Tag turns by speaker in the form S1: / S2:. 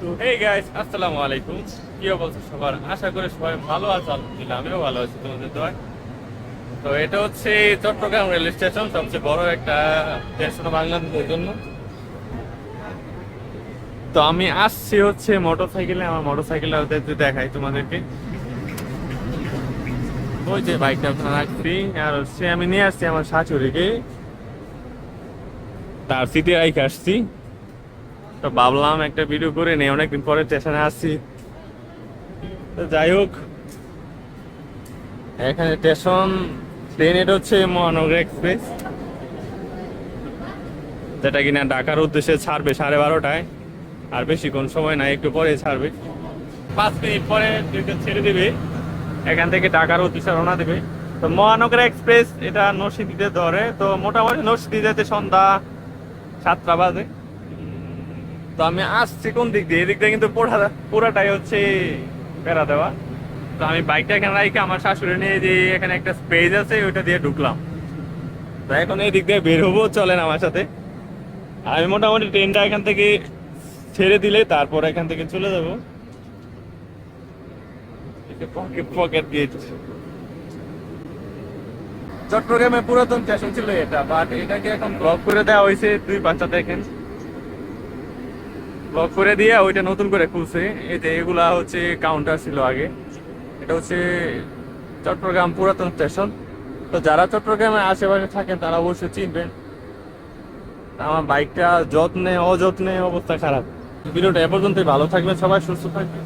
S1: তো hey guys, আসসালামু আলাইকুম। কি অবস্থা সবার? আশা করি সবাই ভালো আছে। আলহামদুলিল্লাহ আমিও ভালো আছি তোমাদের দোয়ায়। তো এটা হচ্ছে চট্টগ্রাম রেল স্টেশন, সবচেয়ে বড় একটা স্টেশন বাংলাদেশের জন্য। তো আমি আসছি হচ্ছে মোটরসাইকেলে, আমার মোটরসাইকেলটা দেখাই তোমাদেরকে। ওই যে বাইকটা ওখানে রাখছি, আর হচ্ছে আমি নিয়ে আসছি আমার শাশুড়িকে, তার সিটে রাইখে আসছি। তো ভাবলাম একটা ভিডিও করে নেই, অনেকদিন পরে স্টেশনে আসছি। তো যাই হোক, এখানে স্টেশন ট্রেন, এটা হচ্ছে মহানগর এক্সপ্রেস, যেটা কিনা ঢাকার উদ্দেশ্যে ছাড়বে 12:30টায়। আর বেশিক্ষণ সময় নাই, একটু পরে ছাড়বে, 5 মিনিট পরে ছেড়ে দিবে, এখান থেকে ঢাকার উদ্দেশ্যে রওনা দেবে। তো মহানগর এক্সপ্রেস এটা নরসিংদীতে ধরে। তো মোটামুটি নরসিংদী যেতে সন্ধ্যা 7টা বাজে। তো আমি আসছি কোন দিক দিয়ে? এদিক দিয়ে কিন্তু পুরাটাই হচ্ছে বেড়া দেওয়া। তো আমি বাইকটা এখানে রাখি, আমার শাশুড়ি নিয়ে যে এখানে একটা স্পেস আছে ওইটা দিয়ে ঢুকলাম। তো এখন এই দিক দিয়ে বের হবো, চলেন আমার সাথে। আমি মোটামুটি ট্রেনটা এখান থেকে ছেড়ে দিলে তারপর এখান থেকে চলে যাবো। পকেট গেট, চট্টগ্রামে পুরাতন স্টেশন ছিল এটা, বাট এটাকে এখন ব্লক করে দেওয়া হয়েছে। 2 পাঁচটা দেখেন ব্লক করে দিয়ে ওইটা নতুন করে খুলছে। এই যে এগুলা হচ্ছে কাউন্টার ছিল আগে। এটা হচ্ছে চট্টগ্রাম পুরাতন স্টেশন। তো যারা চট্টগ্রামের আশেপাশে থাকেন তারা অবশ্যই চিনবেন। আমার বাইকটা যত্নে অযত্নে অবস্থা খারাপ। ভিডিওটা এ পর্যন্তই, ভালো থাকবেন সবাই, সুস্থ থাকবেন।